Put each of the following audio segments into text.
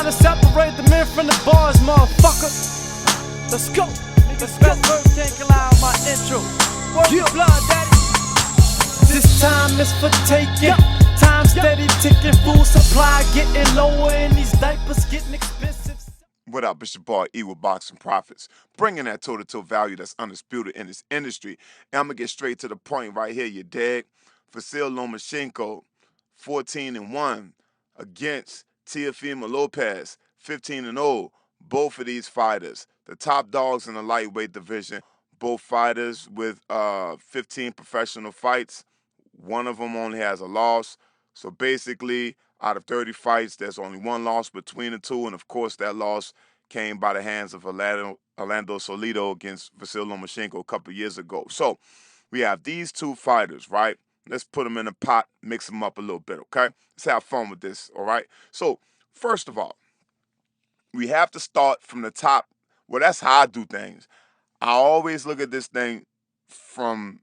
to separate the men from the boys, motherfucker. Let's go. Let's go. Best verse can't allow my intro. Word your blood, daddy. This time is for taking. Time steady ticking. Food supply getting lower and these diapers getting expensive. What up, it's your boy E with Boxing Profits, bringing that toe-to-toe value that's undisputed in this industry. And I'm going to get straight to the point right here, you dig? Vasyl Lomachenko, 14-1 against Teofimo Lopez, 15-0. Both of these fighters, the top dogs in the lightweight division, both fighters with 15 professional fights. One of them only has a loss. So basically, out of 30 fights, there's only one loss between the two. And of course, that loss came by the hands of Orlando Solido against Vasyl Lomachenko a couple years ago. So we have these two fighters, right? Let's put them in a pot, mix them up a little bit, okay? Let's have fun with this, all right? So first of all, we have to start from the top. Well, that's how I do things. I always look at this thing from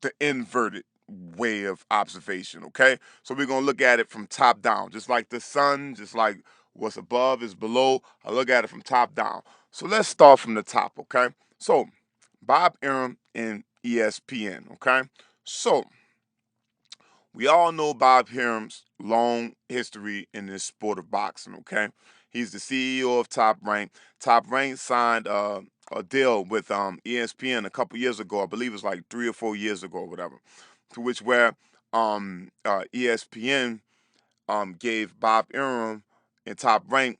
the inverted way of observation, okay? So we're going to look at it from top down, just like the sun, just like what's above is below. I look at it from top down. So let's start from the top, okay? So Bob Arum and ESPN, okay? So we all know Bob Arum's long history in this sport of boxing, okay? He's the CEO of Top Rank. Top Rank signed a deal with ESPN a couple years ago. I believe it was like 3 or 4 years ago or whatever, to which where ESPN gave Bob Arum and Top Rank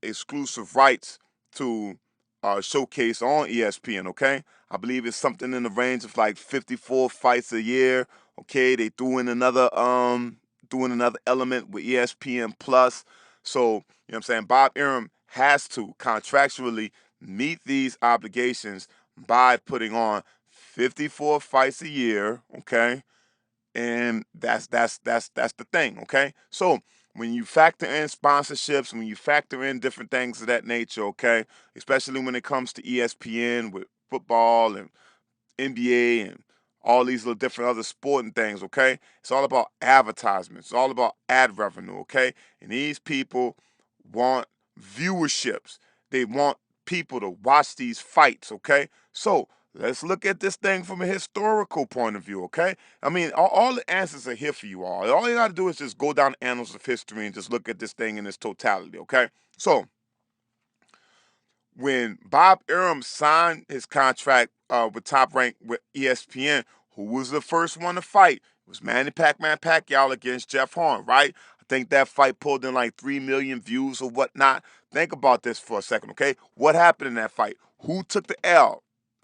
exclusive rights to showcase on ESPN, okay? I believe it's something in the range of like 54 fights a year, okay? They threw in another element with ESPN Plus. So, you know what I'm saying? Bob Arum has to contractually meet these obligations by putting on 54 fights a year, okay? And that's the thing, okay? So when you factor in sponsorships, when you factor in different things of that nature, okay, especially when it comes to ESPN with football and NBA and all these little different other sporting things, okay, it's all about advertisements. It's all about ad revenue, okay? And these people want viewerships. They want people to watch these fights, okay? So let's look at this thing from a historical point of view, okay? I mean, all the answers are here for you all. All you got to do is just go down the annals of history and just look at this thing in its totality, okay? So when Bob Arum signed his contract with Top Rank with ESPN, who was the first one to fight? It was Manny Pacquiao against Jeff Horn, right? I think that fight pulled in like 3 million views or whatnot. Think about this for a second, okay? What happened in that fight? Who took the L?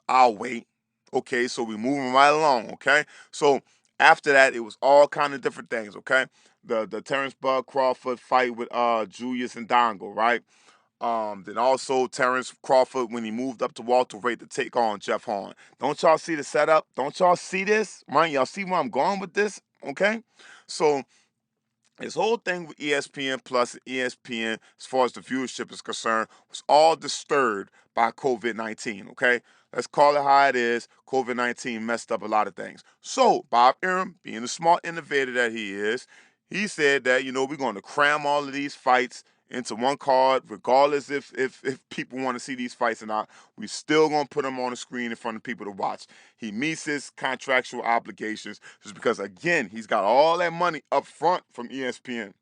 I'll wait. Okay, so we're moving right along, okay? So after that, it was all kind of different things, okay? The Terrence Bud Crawford fight with Julius and Dongo, right? Then also Terrence Crawford when he moved up to welterweight to take on Jeff Horn. Don't y'all see the setup? Don't y'all see this? Right? Y'all see where I'm going with this? Okay? So this whole thing with ESPN Plus and ESPN, as far as the viewership is concerned, was all disturbed by COVID-19, okay? Let's call it how it is. COVID-19 messed up a lot of things. So Bob Arum, being the smart innovator that he is, he said that, we're going to cram all of these fights into one card, regardless if people want to see these fights or not. We still going to put them on the screen in front of people to watch. He meets his contractual obligations just because, again, he's got all that money up front from ESPN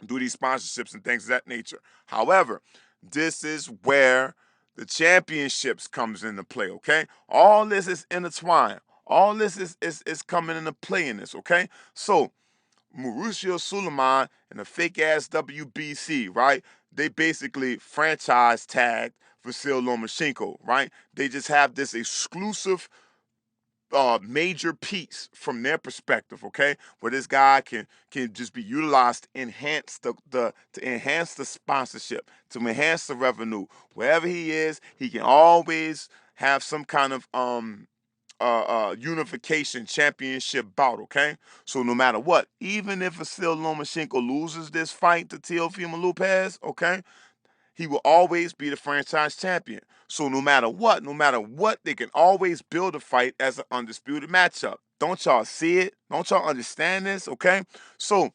to do these sponsorships and things of that nature. However, this is where the championships comes into play, okay? All this is intertwined. All this is coming into play in this, okay? So Mauricio Suleiman and the fake-ass WBC, right? They basically franchise tagged Vasyl Lomachenko, right? They just have this exclusive major piece from their perspective, okay? Where this guy can just be utilized to enhance the sponsorship, to enhance the revenue. Wherever he is, he can always have some kind of unification championship bout, okay? So no matter what, even if Vasyl Lomachenko loses this fight to Teofimo Lopez, okay, he will always be the franchise champion. So no matter what, they can always build a fight as an undisputed matchup. Don't y'all see it? Don't y'all understand this, okay? So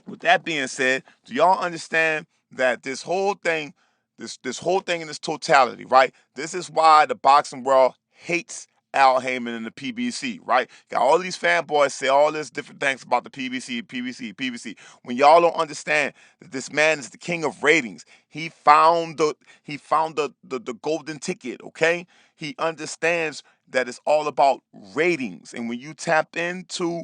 With that being said, do y'all understand that this whole thing, this whole thing in its totality, right? This is why the boxing world hates Al Heyman and the PBC, right? Got all these fanboys say all these different things about the PBC. When y'all don't understand that this man is the king of ratings. He found the golden ticket, okay? He understands that it's all about ratings. And when you tap into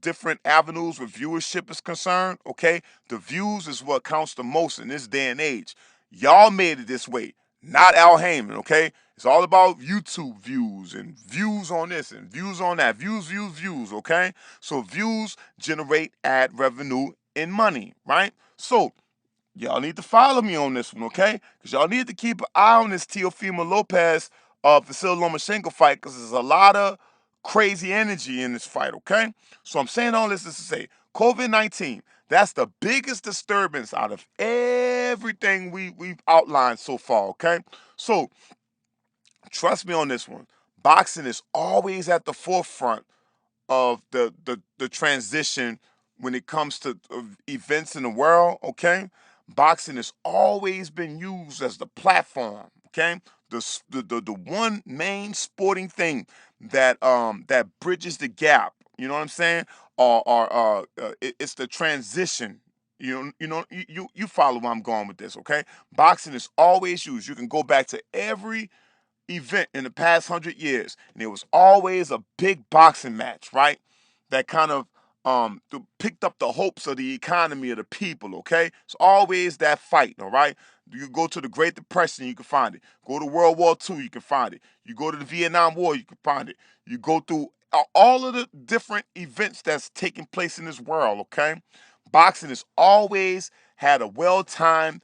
different avenues where viewership is concerned, okay, the views is what counts the most in this day and age. Y'all made it this way, not Al Heyman, okay? It's all about YouTube views and views on this and views on that. Views, okay? So views generate ad revenue and money, right? So y'all need to follow me on this one, okay? Because y'all need to keep an eye on this Teofimo Lopez Vasyl Lomachenko fight, because there's a lot of crazy energy in this fight, okay? So I'm saying all this is to say, COVID-19, that's the biggest disturbance out of everything we've outlined so far, okay? So trust me on this one. Boxing is always at the forefront of the transition when it comes to events in the world, okay? Boxing has always been used as the platform, okay? The one main sporting thing that bridges the gap, you know what I'm saying? It's the transition. You follow where I'm going with this, okay? Boxing is always used. You can go back to every event in the past 100 years, and there was always a big boxing match, right? That kind of picked up the hopes of the economy of the people. Okay, it's always that fight. All right, you go to the Great Depression, you can find it. Go to World War II, you can find it. You go to the Vietnam War, you can find it. You go through all of the different events that's taking place in this world. Okay, boxing has always had a well-timed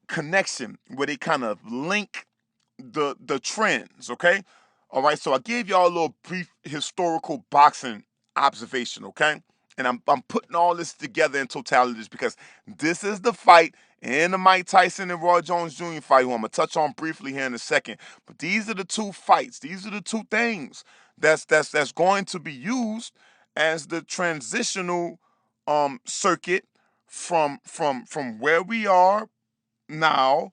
connection where they kind of link the trends, okay? All right, so I gave y'all a little brief historical boxing observation, okay? And I'm putting all this together in totality because this is the fight in the Mike Tyson and Roy Jones Jr. fight, who I'm gonna touch on briefly here in a second. But these are the two fights. These are the two things that's going to be used as the transitional circuit from where we are now,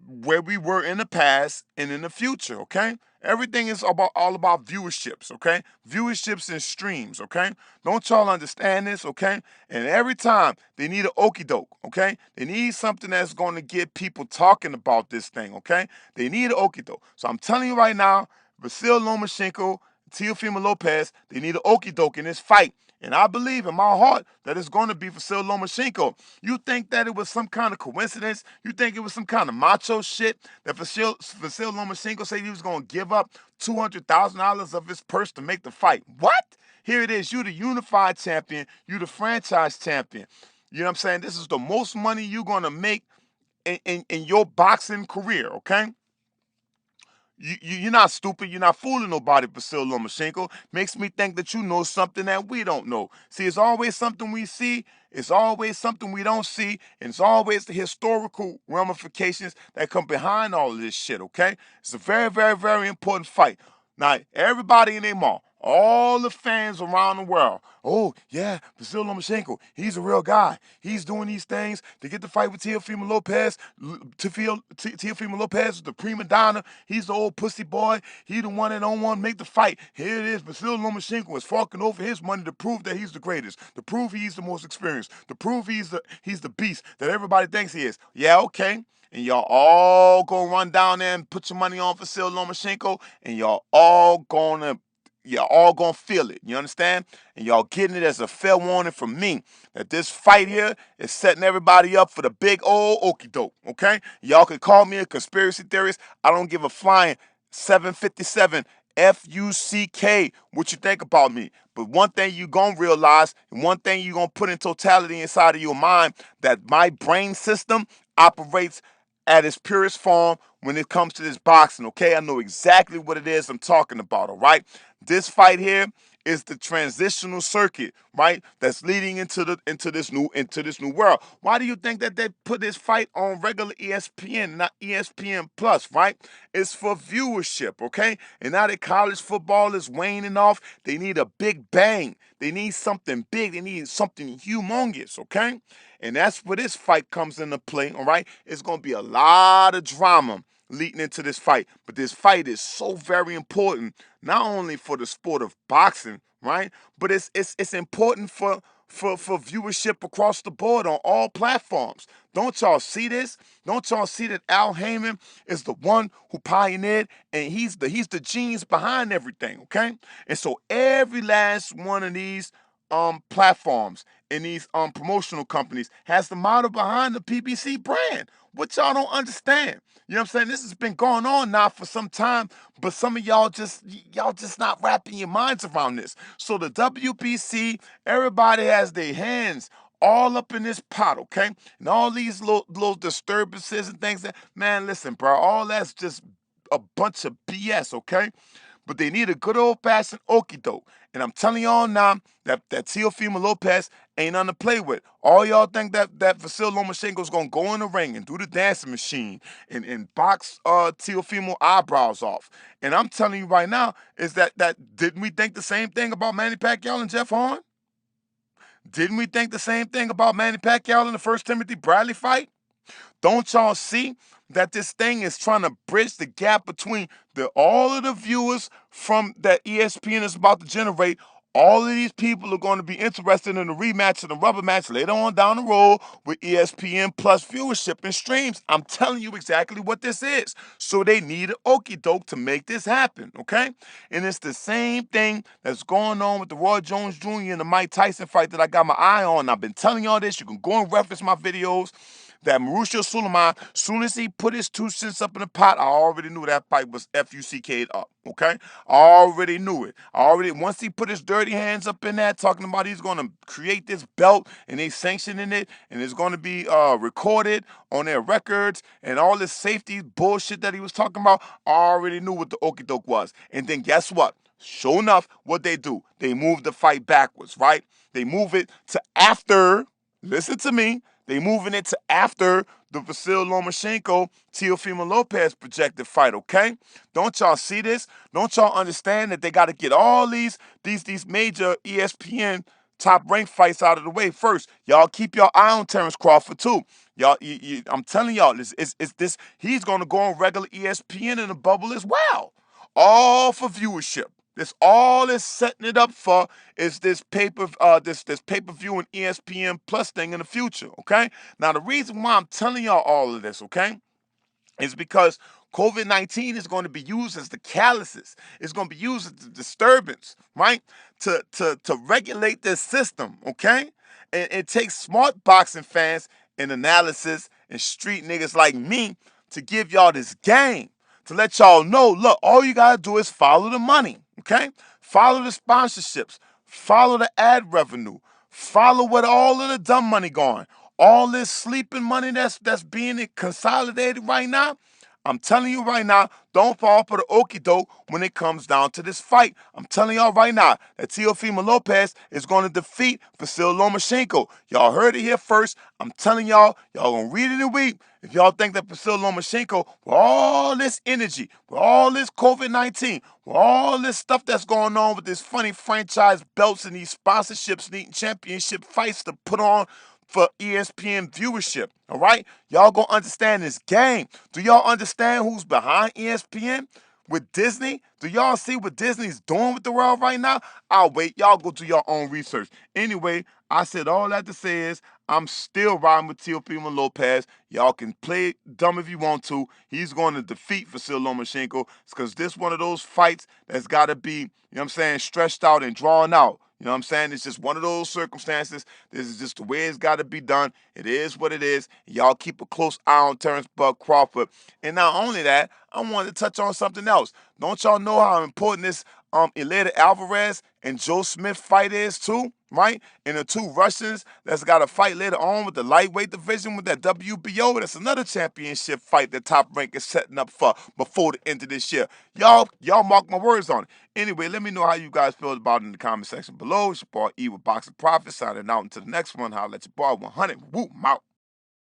where we were in the past, and in the future, okay? Everything is all about viewerships, okay? Viewerships and streams, okay? Don't y'all understand this, okay? And every time they need an okie doke, okay? They need something that's going to get people talking about this thing, okay? They need an okie doke. So I'm telling you right now, Vasyl Lomachenko, Teofimo Lopez, they need an okie doke in this fight. And I believe in my heart that it's going to be Vasyl Lomachenko. You think that it was some kind of coincidence? You think it was some kind of macho shit that Vasyl Lomachenko said he was going to give up $200,000 of his purse to make the fight? What? Here it is. You the unified champion. You the franchise champion. You know what I'm saying? This is the most money you're going to make in your boxing career, okay? You're not stupid. You're not fooling nobody, Vasyl Lomachenko. Makes me think that you know something that we don't know. See, it's always something we see. It's always something we don't see. And it's always the historical ramifications that come behind all of this shit, okay? It's a very, very, very important fight. Now, everybody in their mall, all the fans around the world, oh, yeah, Vasyl Lomachenko, he's a real guy. He's doing these things to get the fight with Teofimo Lopez. Teofimo Lopez is the prima donna. He's the old pussy boy. He the one that don't want to make the fight. Here it is. Vasyl Lomachenko is forking over his money to prove that he's the greatest, to prove he's the most experienced, to prove he's the beast that everybody thinks he is. Yeah, okay. And y'all all gonna run down there and put your money on Vasyl Lomachenko, and y'all all gonna feel it. You understand? And y'all getting it as a fair warning from me that this fight here is setting everybody up for the big old okie doke. Okay? Y'all can call me a conspiracy theorist. I don't give a flying 757 FUCK what you think about me. But one thing you gonna realize, and one thing you gonna put in totality inside of your mind, that my brain system operates at its purest form when it comes to this boxing, okay? I know exactly what it is I'm talking about, all right? This fight here is the transitional circuit, right? That's leading into this new world. Why do you think that they put this fight on regular ESPN, not ESPN Plus, right? It's for viewership, okay? And now that college football is waning off, they need a big bang. They need something big. They need something humongous, okay? And that's where this fight comes into play, all right? It's going to be a lot of drama leading into this fight. But this fight is so very important, not only for the sport of boxing, right? But it's important for viewership across the board on all platforms. Don't y'all see this? Don't y'all see that Al Heyman is the one who pioneered, and he's the genius behind everything, okay? And so every last one of these platforms and these promotional companies has the model behind the PBC brand. What y'all don't understand. You know what I'm saying? This has been going on now for some time, but some of y'all just not wrapping your minds around this. So the WBC, everybody has their hands all up in this pot, okay? And all these little disturbances and things that, man, listen, bro, all that's just a bunch of BS, okay? But they need a good old-fashioned okie doke. And I'm telling y'all now that Teofimo Lopez ain't nothing to play with. All y'all think that Vasyl Lomachenko is going to go in the ring and do the dancing machine and box Teofimo eyebrows off. And I'm telling you right now is that didn't we think the same thing about Manny Pacquiao and Jeff Horn? Didn't we think the same thing about Manny Pacquiao in the first Timothy Bradley fight? Don't y'all see that this thing is trying to bridge the gap between all of the viewers from that ESPN is about to generate? All of these people are going to be interested in the rematch and the rubber match later on down the road with ESPN Plus viewership and streams. I'm telling you exactly what this is. So they need an okie doke to make this happen, okay? And it's the same thing that's going on with the Roy Jones Jr. and the Mike Tyson fight that I got my eye on. I've been telling y'all this. You can go and reference my videos. That Mauricio Sulaiman, soon as he put his 2 cents up in the pot, I already knew that fight was FUCK'd up, okay? I already knew it. Once he put his dirty hands up in that, talking about he's going to create this belt and they sanctioning it and it's going to be recorded on their records and all this safety bullshit that he was talking about, I already knew what the okie doke was. And then guess what? Sure enough, what they do, they move the fight backwards, right? They move it to after, listen to me, they moving it to after the Vasyl Lomachenko Teofimo Lopez projected fight, okay? Don't y'all see this? Don't y'all understand that they got to get all these major ESPN top ranked fights out of the way first? Y'all keep your eye on Terrence Crawford too. Y'all, I'm telling y'all, this he's gonna go on regular ESPN in the bubble as well, all for viewership. This all is setting it up for is this this pay-per-view and ESPN Plus thing in the future, okay? Now the reason why I'm telling y'all all of this, okay, is because COVID-19 is going to be used as the catalyst. It's going to be used as the disturbance, right? To regulate this system, okay? And it takes smart boxing fans and analysis and street niggas like me to give y'all this game. To let y'all know, look, all you gotta do is follow the money, okay? Follow the sponsorships, follow the ad revenue, follow what all of the dumb money going. All this sleeping money that's being consolidated right now, I'm telling you right now, don't fall for the okie doke when it comes down to this fight. I'm telling y'all right now that Teofimo Lopez is going to defeat Vasyl Lomachenko. Y'all heard it here first. I'm telling y'all going to read it and weep. If y'all think that Vasyl Lomachenko, with all this energy, with all this COVID-19, with all this stuff that's going on with this funny franchise belts and these sponsorships needing championship fights to put on for ESPN viewership, all right? Y'all gonna understand this game. Do y'all understand who's behind ESPN with Disney? Do y'all see what Disney's doing with the world right now? I'll wait. Y'all go do your own research. Anyway, I said all that to say is I'm still riding with Teofimo Lopez. Y'all can play dumb if you want to. He's going to defeat Vasyl Lomachenko because this one of those fights that's got to be, you know what I'm saying, stretched out and drawn out. You know what I'm saying? It's just one of those circumstances. This is just the way it's got to be done. It is what it is. Y'all keep a close eye on Terrence Bud Crawford. And not only that, I wanted to touch on something else. Don't y'all know how important this Eleider Alvarez and Joe Smith fight is too? right? And the two Russians that's got a fight later on with the lightweight division with that WBO. That's another championship fight that Top Rank is setting up for before the end of this year. Y'all mark my words on it. Anyway, let me know how you guys feel about it in the comment section below. It's your boy E with Boxing Profits signing out until the next one. Holla at your boy 100. Woo, out.